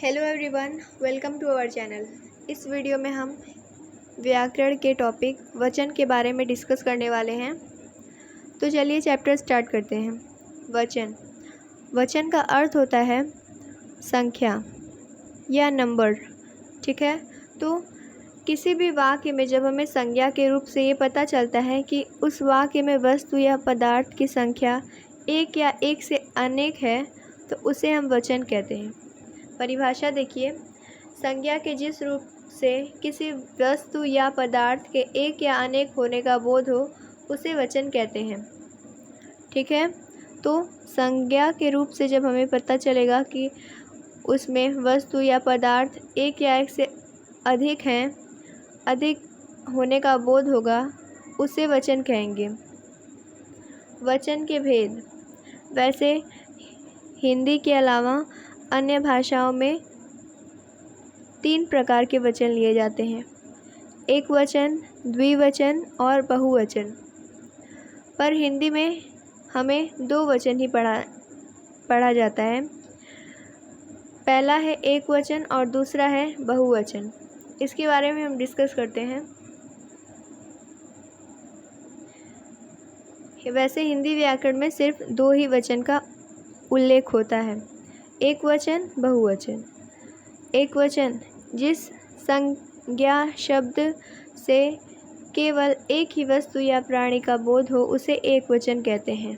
Hello everyone, welcome to our channel. इस video में हम व्याकरण के टॉपिक वचन के बारे में डिस्कस करने वाले हैं। तो चलिए चैप्टर स्टार्ट करते हैं। वचन वचन का अर्थ होता है संख्या या नंबर। ठीक है, तो किसी भी वाक्य में जब हमें संज्ञा के रूप से ये पता चलता है कि उस वाक्य में वस्तु या पदार्थ की संख्या एक या एक से अनेक है तो उसे हम वचन कहते हैं। परिभाषा देखिए, संज्ञा के जिस रूप से किसी वस्तु या पदार्थ के एक या अनेक होने का बोध हो उसे वचन कहते हैं। ठीक है, तो संज्ञा के रूप से जब हमें पता चलेगा कि उसमें वस्तु या पदार्थ एक या एक से अधिक हैं, अधिक होने का बोध होगा, उसे वचन कहेंगे। वचन के भेद, वैसे हिंदी के अलावा अन्य भाषाओं में 3 प्रकार के वचन लिए जाते हैं: एक वचन, द्विवचन और बहुवचन। पर हिंदी में हमें 2 वचन ही पढ़ा जाता है। पहला है एक वचन और दूसरा है बहुवचन। इसके बारे में हम डिस्कस करते हैं। वैसे हिंदी व्याकरण में सिर्फ 2 ही वचन का उल्लेख होता है: एक वचन, बहुवचन। एक वचन, जिस संज्ञा शब्द से केवल एक ही वस्तु या प्राणी का बोध हो उसे एक वचन कहते हैं।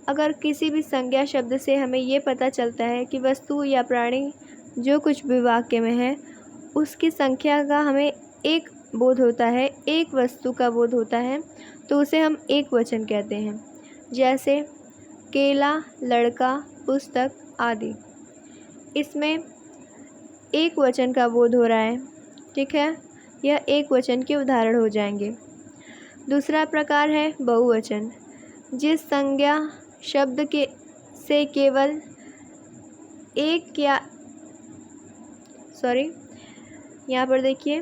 अगर किसी भी संज्ञा शब्द से हमें ये पता चलता है कि वस्तु या प्राणी जो कुछ भी वाक्य में है उसकी संख्या का हमें एक बोध होता है, एक वस्तु का बोध होता है, तो उसे हम एक वचन कहते हैं। जैसे केला, लड़का, पुस्तक आदि। इसमें एक वचन का बोध हो रहा है। ठीक है, यह एक वचन के उदाहरण हो जाएंगे। दूसरा प्रकार है बहुवचन, जिस संज्ञा शब्द के से केवल एक या यहाँ पर देखिए,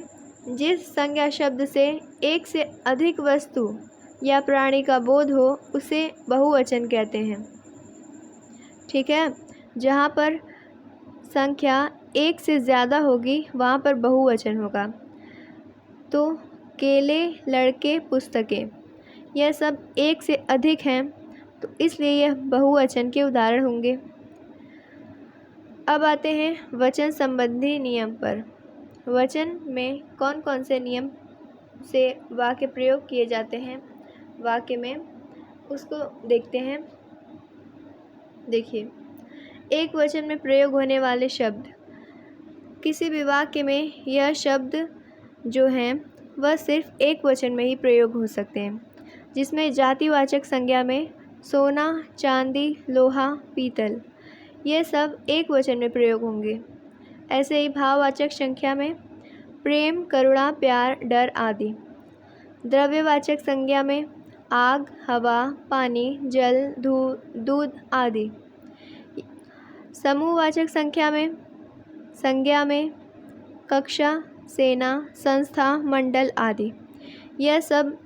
जिस संज्ञा शब्द से एक से अधिक वस्तु या प्राणी का बोध हो उसे बहुवचन कहते हैं। ठीक है, जहाँ पर संख्या एक से ज़्यादा होगी वहाँ पर बहुवचन होगा। तो केले, लड़के, पुस्तकें, यह सब एक से अधिक हैं तो इसलिए यह बहुवचन के उदाहरण होंगे। अब आते हैं वचन संबंधी नियम पर। वचन में कौन कौन से नियम से वाक्य प्रयोग किए जाते हैं वाक्य में, उसको देखते हैं। देखिए, एक वचन में प्रयोग होने वाले शब्द, किसी भी वाक्य में यह शब्द जो हैं वह सिर्फ एक वचन में ही प्रयोग हो सकते हैं, जिसमें जातिवाचक संज्ञा में सोना, चांदी, लोहा, पीतल, ये सब एक वचन में प्रयोग होंगे। ऐसे ही भाववाचक संख्या में प्रेम, करुणा, प्यार, डर आदि। द्रव्यवाचक संज्ञा में आग, हवा, पानी, जल, दूध आदि। समूहवाचक संज्ञा में कक्षा, सेना, संस्था, मंडल आदि। यह सब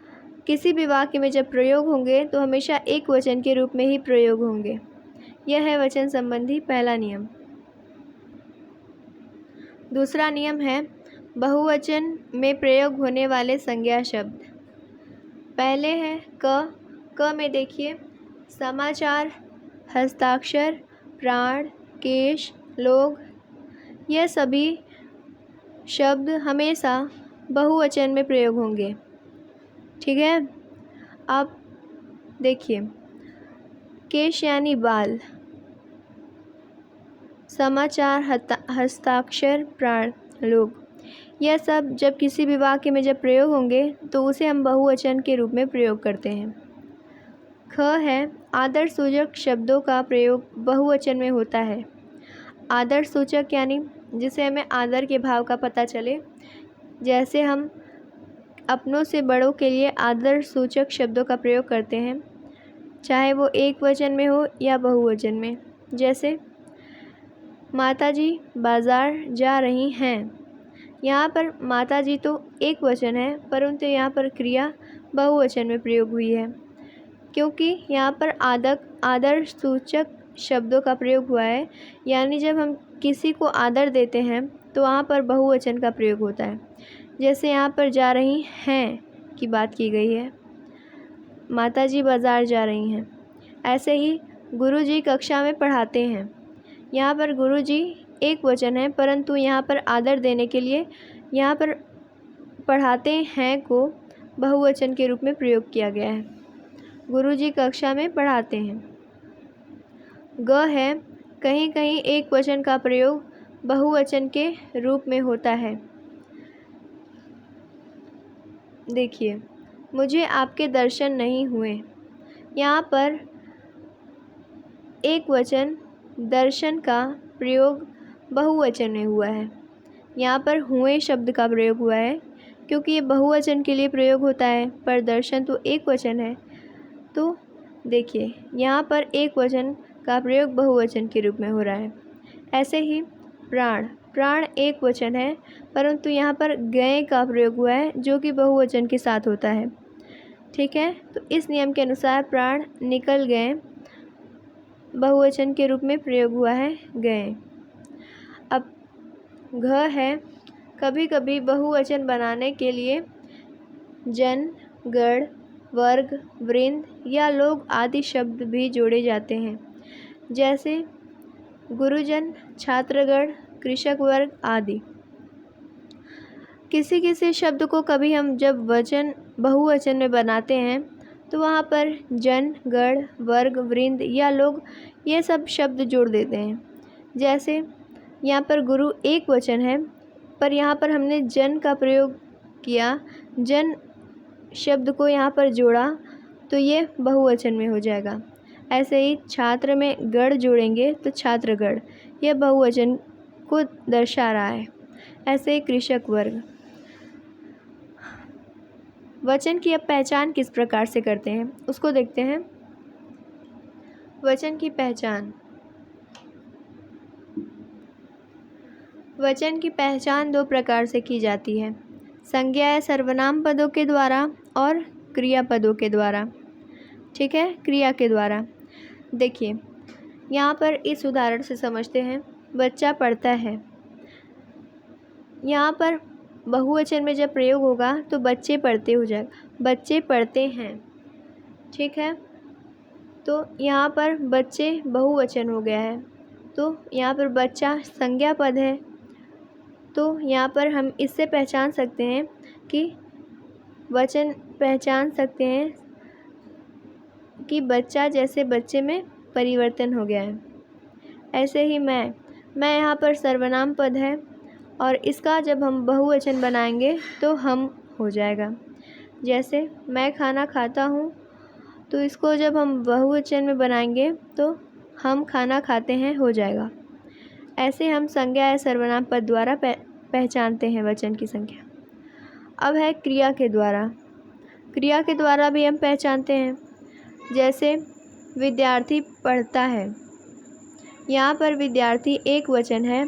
किसी भी वाक्य में जब प्रयोग होंगे तो हमेशा एक वचन के रूप में ही प्रयोग होंगे। यह है वचन संबंधी पहला नियम। दूसरा नियम है बहुवचन में प्रयोग होने वाले संज्ञा शब्द। पहले है क में देखिए, समाचार, हस्ताक्षर, प्राण, केश, लोग, यह सभी शब्द हमेशा बहुवचन में प्रयोग होंगे। ठीक है, अब देखिए, केश यानी बाल, समाचार, हस्ताक्षर, प्राण, लोग, यह सब जब किसी भी वाक्य में जब प्रयोग होंगे तो उसे हम बहुवचन के रूप में प्रयोग करते हैं। ख है आदर सूचक शब्दों का प्रयोग बहुवचन में होता है। आदर सूचक यानी जिसे हमें आदर के भाव का पता चले, जैसे हम अपनों से बड़ों के लिए आदर सूचक शब्दों का प्रयोग करते हैं, चाहे वो एक वचन में हो या बहुवचन में। जैसे माताजी बाज़ार जा रही हैं, यहाँ पर माताजी तो एक वचन है परंतु यहाँ पर क्रिया बहुवचन में प्रयोग हुई है, क्योंकि यहाँ पर आदर सूचक शब्दों का प्रयोग हुआ है, यानी जब हम किसी को आदर देते हैं तो वहाँ पर बहुवचन का प्रयोग होता है। जैसे यहाँ पर जा रही हैं की बात की गई है, माताजी बाज़ार जा रही हैं। ऐसे ही गुरुजी कक्षा में पढ़ाते हैं। यहाँ पर गुरुजी एक वचन है, परंतु यहाँ पर आदर देने के लिए यहाँ पर पढ़ाते हैं को बहुवचन के रूप में प्रयोग किया गया है। गुरुजी कक्षा में पढ़ाते हैं। ग है, कहीं कहीं एक वचन का प्रयोग बहुवचन के रूप में होता है। देखिए, मुझे आपके दर्शन नहीं हुए। यहाँ पर एक वचन दर्शन का प्रयोग बहुवचन में हुआ है। यहाँ पर हुए शब्द का प्रयोग हुआ है क्योंकि ये बहुवचन के लिए प्रयोग होता है, पर दर्शन तो एक वचन है। तो देखिए, यहाँ पर एक वचन का प्रयोग बहुवचन के रूप में हो रहा है। ऐसे ही प्राण, प्राण एक वचन है, परंतु यहाँ पर गए का प्रयोग हुआ है जो कि बहुवचन के साथ होता है। ठीक है, तो इस नियम के अनुसार प्राण निकल गए बहुवचन के रूप में प्रयोग हुआ है गए। अब घ है, कभी कभी बहुवचन बनाने के लिए जन, गण, वर्ग, वृंद या लोग आदि शब्द भी जोड़े जाते हैं, जैसे गुरुजन, छात्रगण, कृषक वर्ग आदि। किसी किसी शब्द को कभी हम जब वचन बहुवचन में बनाते हैं तो वहाँ पर जन, गण, वर्ग, वृंद या लोग ये सब शब्द जोड़ देते हैं। जैसे यहाँ पर गुरु एक वचन है, पर यहाँ पर हमने जन का प्रयोग किया, जन शब्द को यहाँ पर जोड़ा तो ये बहुवचन में हो जाएगा। ऐसे ही छात्र में गण जोड़ेंगे तो छात्रगण, यह बहुवचन को दर्शा रहा है। ऐसे ही कृषक वर्ग। वचन की अब पहचान किस प्रकार से करते हैं उसको देखते हैं। वचन की पहचान। वचन की पहचान दो प्रकार से की जाती है, संज्ञा या सर्वनाम पदों के द्वारा और क्रियापदों के द्वारा। ठीक है, क्रिया के द्वारा। देखिए, यहाँ पर इस उदाहरण से समझते हैं। बच्चा पढ़ता है, यहाँ पर बहुवचन में जब प्रयोग होगा तो बच्चे पढ़ते हो जाएगा, बच्चे पढ़ते हैं। ठीक है, तो यहाँ पर बच्चे बहुवचन हो गया है, तो यहाँ पर बच्चा संज्ञा पद है। तो यहाँ पर हम इससे पहचान सकते हैं कि वचन पहचान सकते हैं कि बच्चा जैसे बच्चे में परिवर्तन हो गया है। ऐसे ही मैं यहाँ पर सर्वनाम पद है और इसका जब हम बहुवचन बनाएंगे तो हम हो जाएगा। जैसे मैं खाना खाता हूँ, तो इसको जब हम बहुवचन में बनाएंगे तो हम खाना खाते हैं हो जाएगा। ऐसे हम संज्ञा या सर्वनाम पद द्वारा पहचानते हैं वचन की संख्या। अब है क्रिया के द्वारा। क्रिया के द्वारा भी हम पहचानते हैं। जैसे विद्यार्थी पढ़ता है, यहाँ पर विद्यार्थी एक वचन है,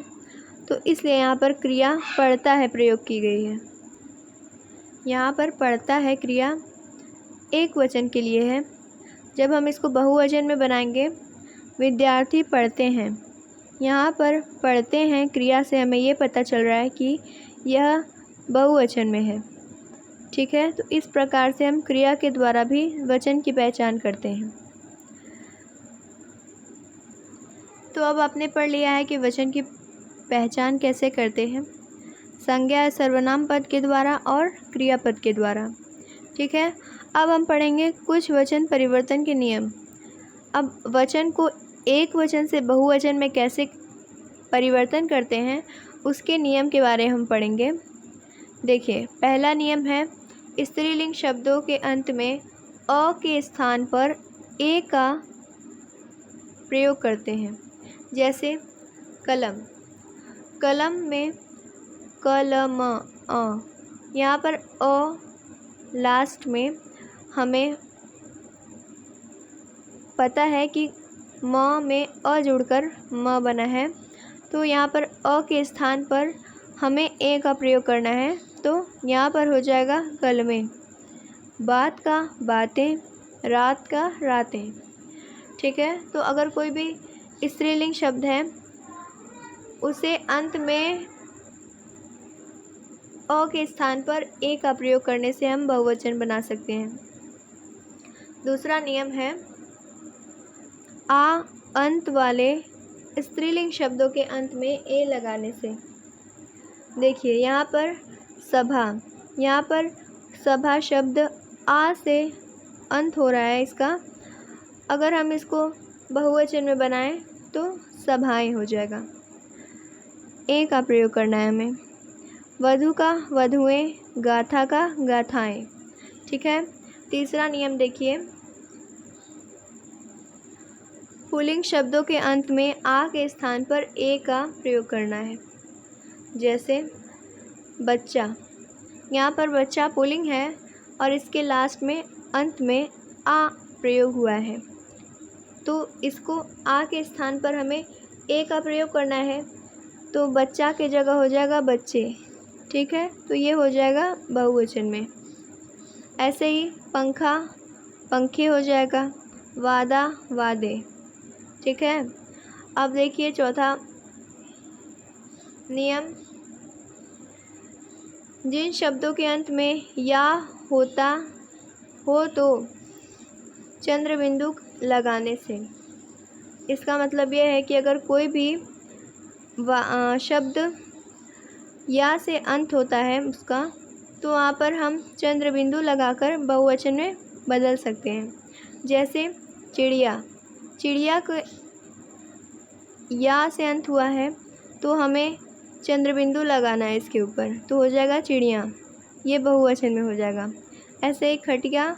तो इसलिए यहाँ पर क्रिया पढ़ता है प्रयोग की गई है। यहाँ पर पढ़ता है क्रिया एक वचन के लिए है। जब हम इसको बहुवचन में बनाएंगे, विद्यार्थी पढ़ते हैं, यहाँ पर पढ़ते हैं क्रिया से हमें ये पता चल रहा है कि यह बहुवचन में है। ठीक है, तो इस प्रकार से हम क्रिया के द्वारा भी वचन की पहचान करते हैं। तो अब आपने पढ़ लिया है कि वचन की पहचान कैसे करते हैं, संज्ञा या सर्वनाम पद के द्वारा और क्रियापद के द्वारा। ठीक है, अब हम पढ़ेंगे कुछ वचन परिवर्तन के नियम। अब वचन को एक वचन से बहुवचन में कैसे परिवर्तन करते हैं उसके नियम के बारे में हम पढ़ेंगे। देखिए, पहला नियम है, स्त्रीलिंग शब्दों के अंत में अ के स्थान पर ए का प्रयोग करते हैं। जैसे कलम, कलम में कलम अ, यहाँ पर अ लास्ट में हमें पता है कि म में अ जुड़कर म बना है, तो यहाँ पर अ के स्थान पर हमें ए का प्रयोग करना है, तो यहाँ पर हो जाएगा कलमें। बात का बातें, रात का रातें। ठीक है, तो अगर कोई भी स्त्रीलिंग शब्द है उसे अंत में अ के स्थान पर ए का प्रयोग करने से हम बहुवचन बना सकते हैं। दूसरा नियम है आ अंत वाले स्त्रीलिंग शब्दों के अंत में ए लगाने से। देखिए यहाँ पर सभा शब्द आ से अंत हो रहा है इसका। अगर हम इसको बहुवचन में बनाएं तो सभाएं हो जाएगा। ए का प्रयोग करना है हमें। वधु का वधुएं, गाथा का गाथाएं। ठीक है। तीसरा नियम देखिए, पुल्लिंग शब्दों के अंत में आ के स्थान पर ए का प्रयोग करना है। जैसे बच्चा, यहाँ पर बच्चा पुल्लिंग है और इसके लास्ट में अंत में आ प्रयोग हुआ है, तो इसको आ के स्थान पर हमें ए का प्रयोग करना है, तो बच्चा के जगह हो जाएगा बच्चे। ठीक है, तो ये हो जाएगा बहुवचन में। ऐसे ही पंखा पंखे हो जाएगा, वादा वादे। ठीक है। अब देखिए चौथा नियम, जिन शब्दों के अंत में या होता हो तो चंद्र बिंदु लगाने से। इसका मतलब यह है कि अगर कोई भी शब्द या से अंत होता है उसका, तो वहाँ पर हम चंद्र बिंदु लगाकर बहुवचन में बदल सकते हैं। जैसे चिड़िया, चिड़िया को या से अंत हुआ है तो हमें चंद्र बिंदु लगाना है इसके ऊपर, तो हो जाएगा चिड़िया, ये बहुवचन में हो जाएगा। ऐसे ही खटिया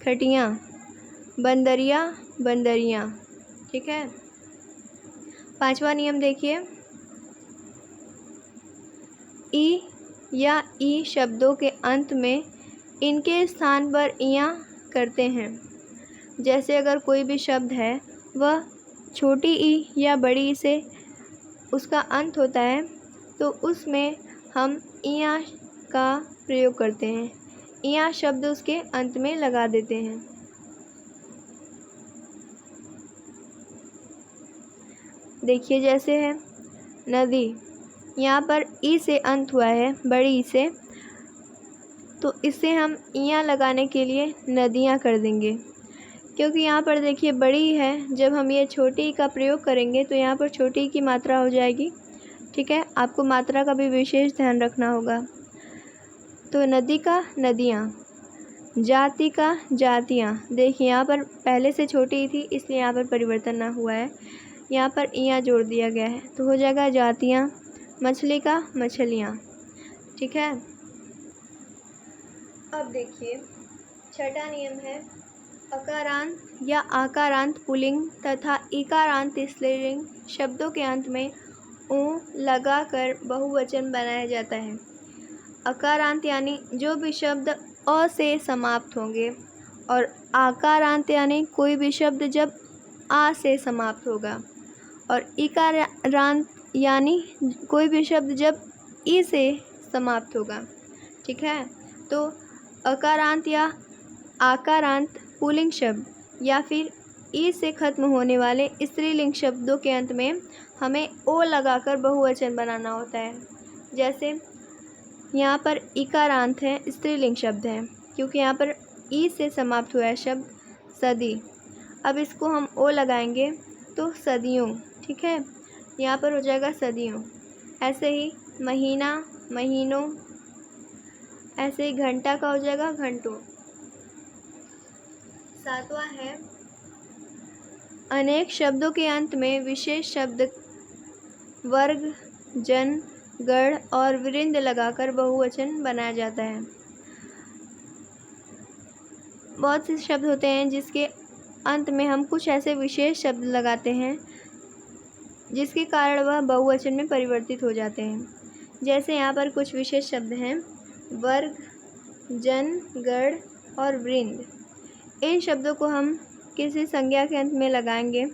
खटियाँ, बंदरिया बंदरियाँ। ठीक है। पांचवा नियम देखिए, ई या ई शब्दों के अंत में इनके स्थान पर इयाँ करते हैं। जैसे अगर कोई भी शब्द है वह छोटी ई या बड़ी ई से उसका अंत होता है, तो उसमें हम इयाँ का प्रयोग करते हैं, इयाँ शब्द उसके अंत में लगा देते हैं। देखिए जैसे है नदी, यहाँ पर ई से अंत हुआ है, बड़ी ई से, तो इसे हम इयाँ लगाने के लिए नदियाँ कर देंगे, क्योंकि यहाँ पर देखिए बड़ी है, जब हम ये छोटी ई का प्रयोग करेंगे तो यहाँ पर छोटी ई की मात्रा हो जाएगी। ठीक है, आपको मात्रा का भी विशेष ध्यान रखना होगा। तो नदी का नदियाँ, जाति का जातियाँ। देखिए यहाँ पर पहले से छोटी ई थी इसलिए यहाँ पर परिवर्तन ना हुआ है, यहाँ पर इयाँ जोड़ दिया गया है, तो हो जाएगा जातियाँ। मछली का मछलियाँ। ठीक है। अब देखिए छठा नियम है, अकारांत या आकारांत पुल्लिंग तथा इकारांत स्त्रीलिंग शब्दों के अंत में ऊ लगाकर बहुवचन बनाया जाता है। अकारांत यानी जो भी शब्द अ से समाप्त होंगे, और आकारांत यानी कोई भी शब्द जब आ से समाप्त होगा, और इकारांत यानी कोई भी शब्द जब ई से समाप्त होगा। ठीक है। तो अकारांत या आकारांत पुल्लिंग शब्द या फिर ई से खत्म होने वाले स्त्रीलिंग शब्दों के अंत में हमें ओ लगाकर बहुवचन बनाना होता है। जैसे यहाँ पर इकारांत है, स्त्रीलिंग शब्द है, क्योंकि यहाँ पर ई से समाप्त हुआ है शब्द सदी। अब इसको हम ओ लगाएंगे तो सदियों। ठीक है, यहाँ पर हो जाएगा सदियों। ऐसे ही महीना महीनों, ऐसे ही घंटा का हो जाएगा घंटों। सातवां है, अनेक शब्दों के अंत में विशेष शब्द वर्ग, जन, गण और वृंद लगाकर बहुवचन बनाया जाता है। बहुत से शब्द होते हैं जिसके अंत में हम कुछ ऐसे विशेष शब्द लगाते हैं जिसके कारण वह बहुवचन में परिवर्तित हो जाते हैं। जैसे यहाँ पर कुछ विशेष शब्द हैं, वर्ग, जन, गण और वृंद। इन शब्दों को हम किसी संज्ञा के अंत में लगाएंगे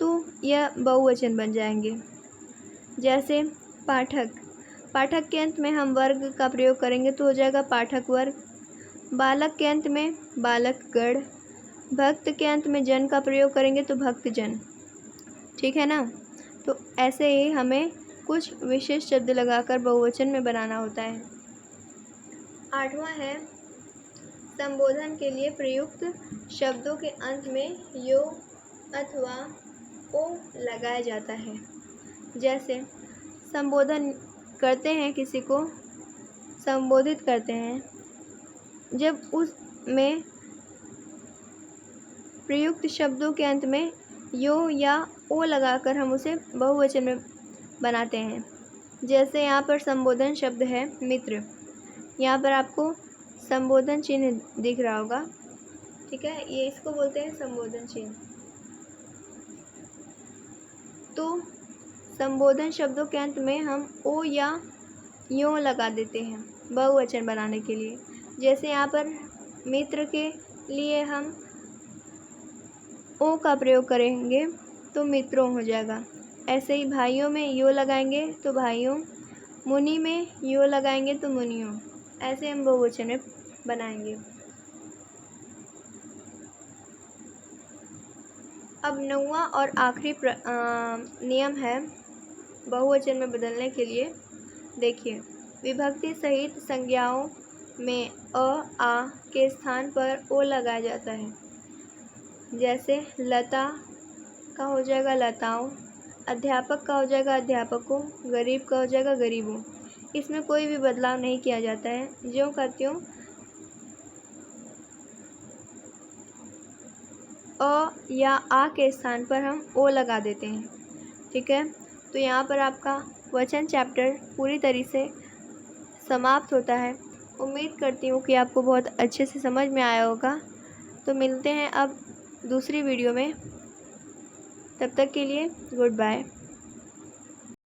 तो यह बहुवचन बन जाएंगे। जैसे पाठक, पाठक के अंत में हम वर्ग का प्रयोग करेंगे तो हो जाएगा पाठक वर्ग। बालक के अंत में बालक गण। भक्त के अंत में जन का प्रयोग करेंगे तो भक्त जन। ठीक है ना। तो ऐसे ही हमें कुछ विशेष शब्द लगाकर बहुवचन में बनाना होता है। 8वां है, संबोधन के लिए प्रयुक्त शब्दों के अंत में यो अथवा ओ लगाया जाता है। जैसे संबोधन करते हैं, किसी को संबोधित करते हैं, जब उसमें प्रयुक्त शब्दों के अंत में यो या ओ लगाकर हम उसे बहुवचन में बनाते हैं। जैसे यहाँ पर संबोधन शब्द है मित्र, यहाँ पर आपको संबोधन चिन्ह दिख रहा होगा, ठीक है, ये इसको बोलते हैं संबोधन चिन्ह। तो संबोधन शब्दों के अंत में हम ओ या यो लगा देते हैं बहुवचन बनाने के लिए। जैसे यहाँ पर मित्र के लिए हम ओ का प्रयोग करेंगे तो मित्रों हो जाएगा। ऐसे ही भाइयों में यो लगाएंगे तो भाइयों, मुनि में यो लगाएंगे तो मुनियों। ऐसे हम बहुवचन में बनाएंगे। अब 9वां और आखिरी नियम है बहुवचन में बदलने के लिए। देखिए, विभक्ति सहित संज्ञाओं में अ आ के स्थान पर ओ लगाया जाता है। जैसे लता का हो जाएगा लताओं, अध्यापक का हो जाएगा अध्यापकों, गरीब का हो जाएगा गरीबों। इसमें कोई भी बदलाव नहीं किया जाता है, ज्यों का त्यों अ या आ के स्थान पर हम ओ लगा देते हैं। ठीक है, तो यहाँ पर आपका वचन चैप्टर पूरी तरीके से समाप्त होता है। उम्मीद करती हूँ कि आपको बहुत अच्छे से समझ में आया होगा। तो मिलते हैं अब दूसरी वीडियो में, तब तक के लिए गुड बाय।